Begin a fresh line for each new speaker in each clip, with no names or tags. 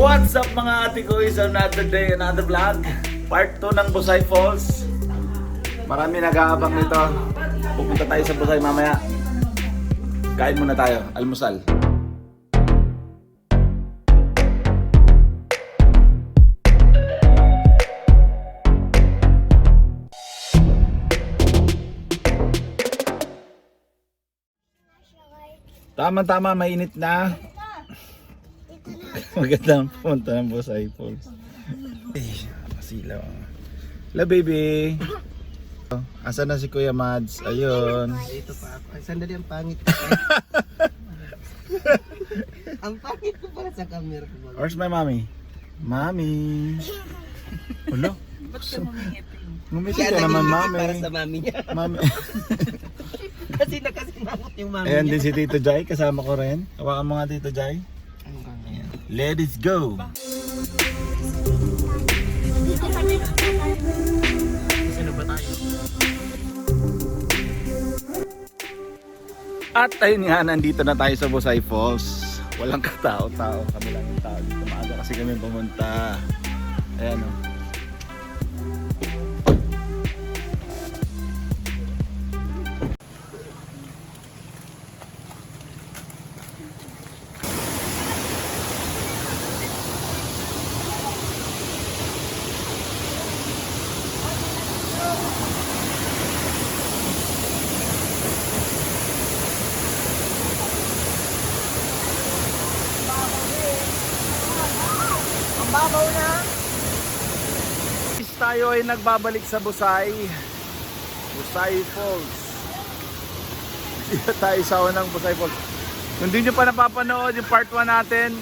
What's up mga atekuys? Another day, another vlog. Part 2 ng Busay Falls. Marami nag-aabang nito. Pupunta tayo sa Busay mamaya. Kain muna tayo, almusal. Tama-tama, mainit na. Magandang punta ng Busay Falls. Ay, masilaw. Hello baby. Asan na si Kuya Mads? Ayun.
Dito pa ako. Ay, sandali ang pangit. Ang pangit ko pala sa camera ko.
Where's my mommy? Mommy. Ulo?
Ba't ka mamingiti?
Ngumiti ka naman, mami.
Para sa mami niya.
Mami.
Kasi nakasinamot yung mami
Ayan
niya.
din si Tito Jai, kasama ko rin. Hawakan mo nga Tito Jai. Ayan. Let it go.
Sino ba tayo?
At ayun nga, nandito na tayo sa Busay Falls. Walang katao-tao. Kami lang yung tao dito. Maaga kasi kami pumunta. Ayan o.
Babaw na.
Tayo ay nagbabalik sa Busay. Busay Falls. Dito tayo sa unang Busay Falls. Kung di nyo pa napapanood yung part 1 natin,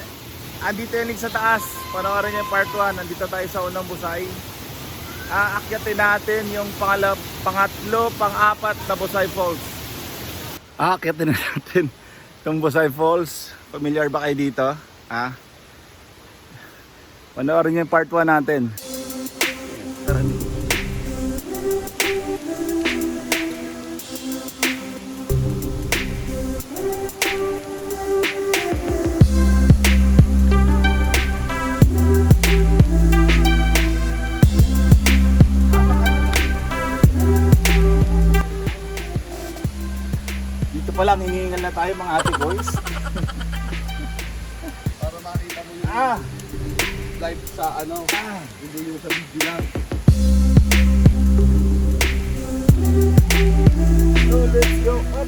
andito yung link sa taas. Panoorin nyo yung part 1. Nandito tayo sa unang Busay. Aakyatin natin yung pangatlo, pang-apat na Busay Falls. Aakyatin natin itong Busay Falls. Familiar ba kayo dito? Panoorin nyo yung part 1 natin. Dito pa lang, hinihingal na tayo mga atekuys.
Para makita mo yung live sa hindi yung sa video lang.
So let's go up.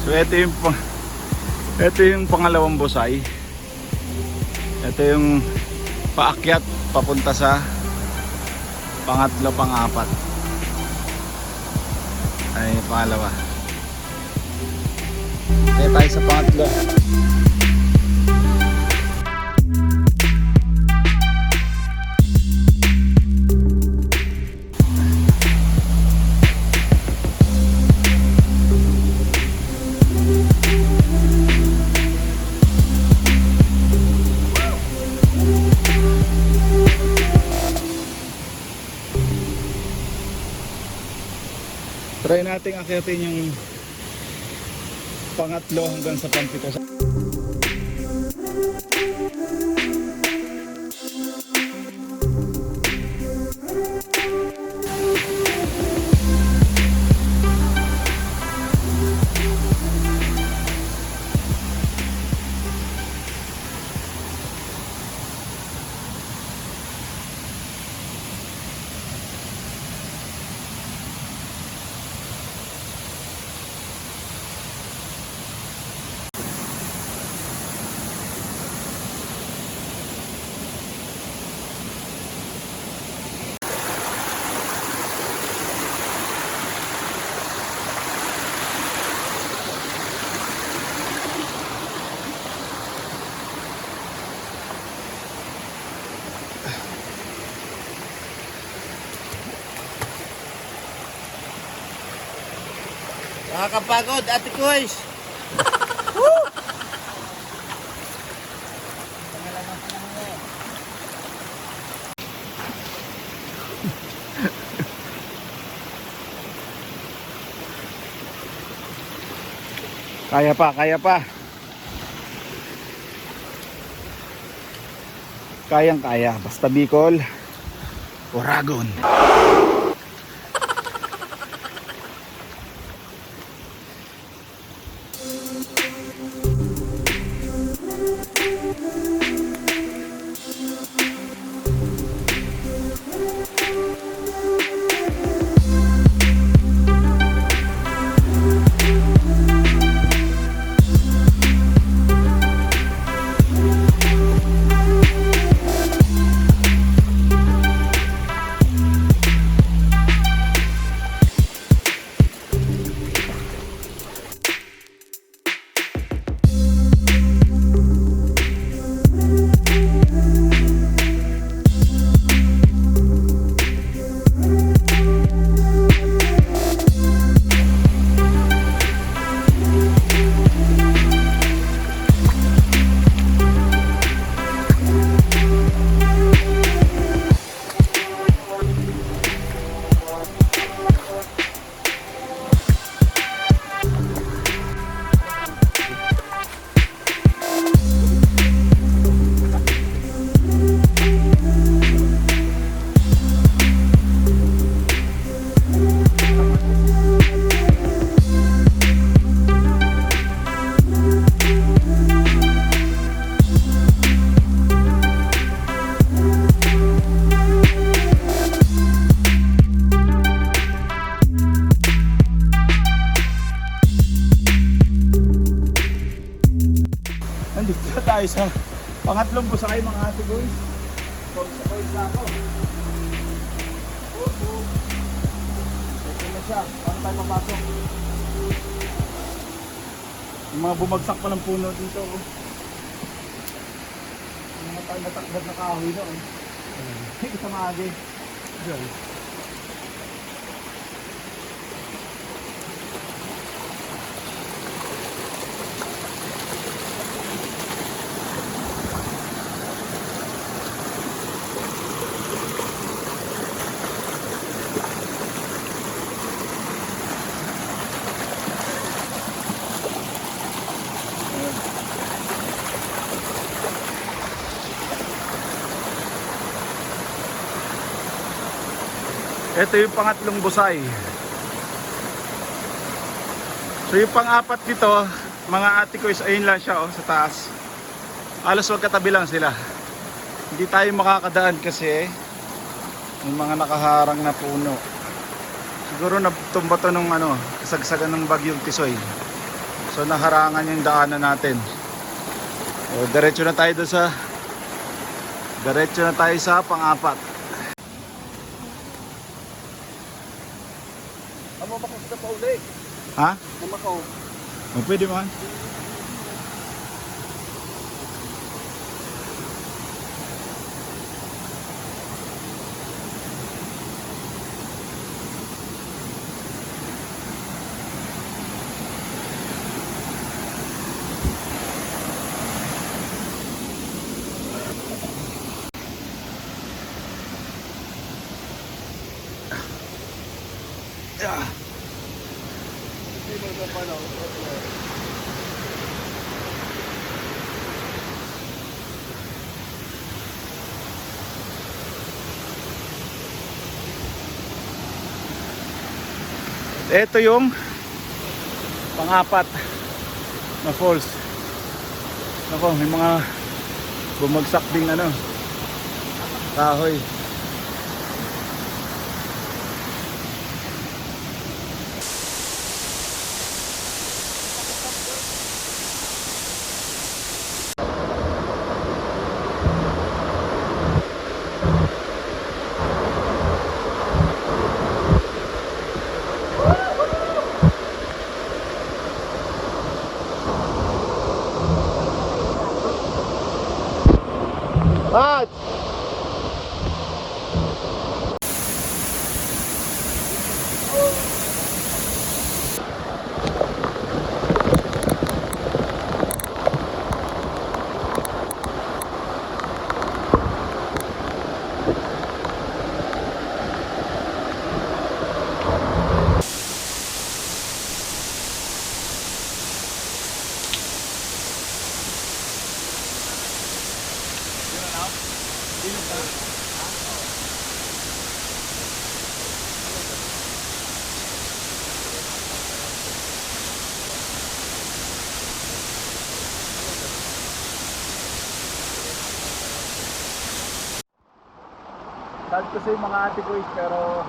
So ito yung pangalawang Busay. Ito yung paakyat papunta sa pangatlo, pang-apat. Ay, pangalawa. Kaya tayo sa pangatlo. Try natin akyatin yung pangatlo hanggang sa pang-pito.
Nakakapagod, atekuys.
Kaya pa, kaya pa. Kayang kaya, basta Bicol, Uragons. Nandito na tayo sa pangatlong Busay mga atekuys. Sakay na ako. Ito na siya. Paano tayo papasok? Yung mga bumagsak pa ng puno dito. Yung mga tayo natakbad na kahoy doon. Hindi sa maagi. Diyan. Ito yung pangatlong Busay. So yung pang-apat dito, mga atekuys, ayun lang siya sa taas. Halos magkatabi lang sila. Hindi tayo makakadaan kasi may mga nakaharang na puno. Siguro natumba to nung kasagsagan ng bagyong tisoy. So naharangan yung daanan natin. O, diretso na tayo sa pang-apat.
Mamakos na pa uli.
Ha?
Namakaw.
O, pwede man. Ito yung pang-apat na falls. Ako, may mga bumagsak ding kahoy. At Sabi ko sa yung mga atekuys pero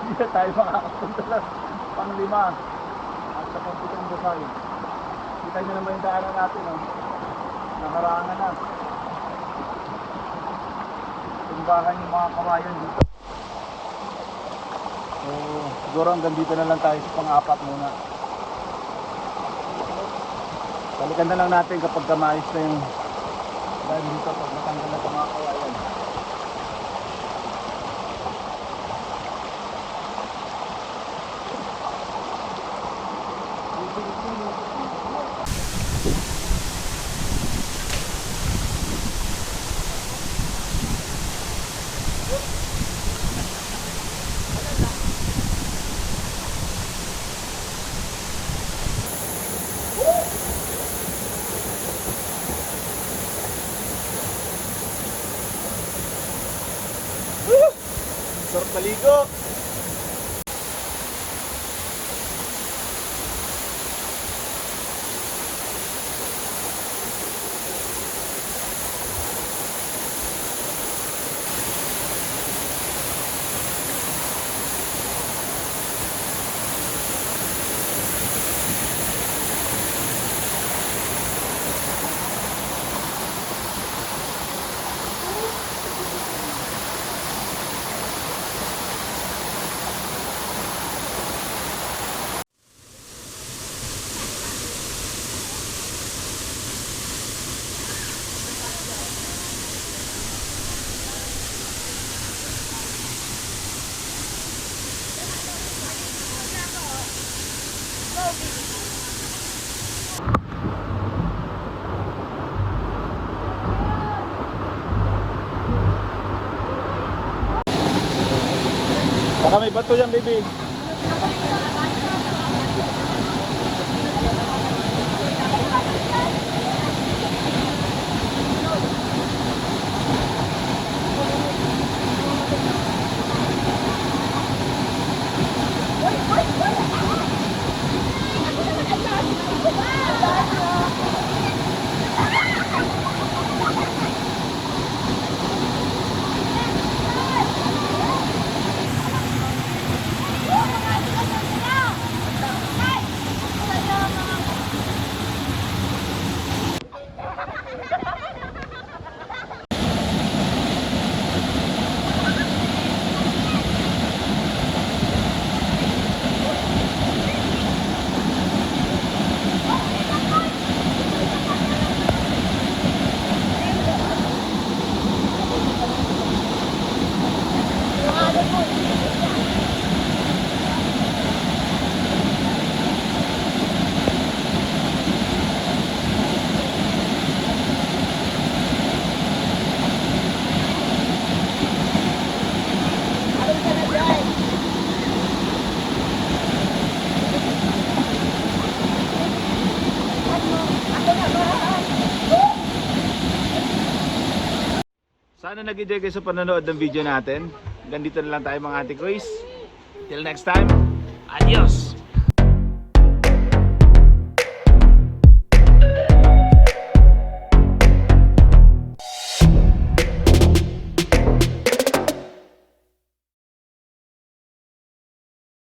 hindi na tayo makakapunta lang pang-5 at sa Kamputang Busay. Kita nyo naman yung daanan natin, oh. Nakarangan na. Tumbahan yung mga kawayan dito. So siguro hanggang dito na lang tayo sa pang-4 muna. Balikan na lang natin kapag kamayos na yung dahil dito pag natanggal na itong mga kawayan. Sarap maligo! Baka may bato yan, baby. Sana nag-enjoy kayo sa panonood ng video natin. Hanggang dito na lang tayo mga atekuys. Till next time, adios!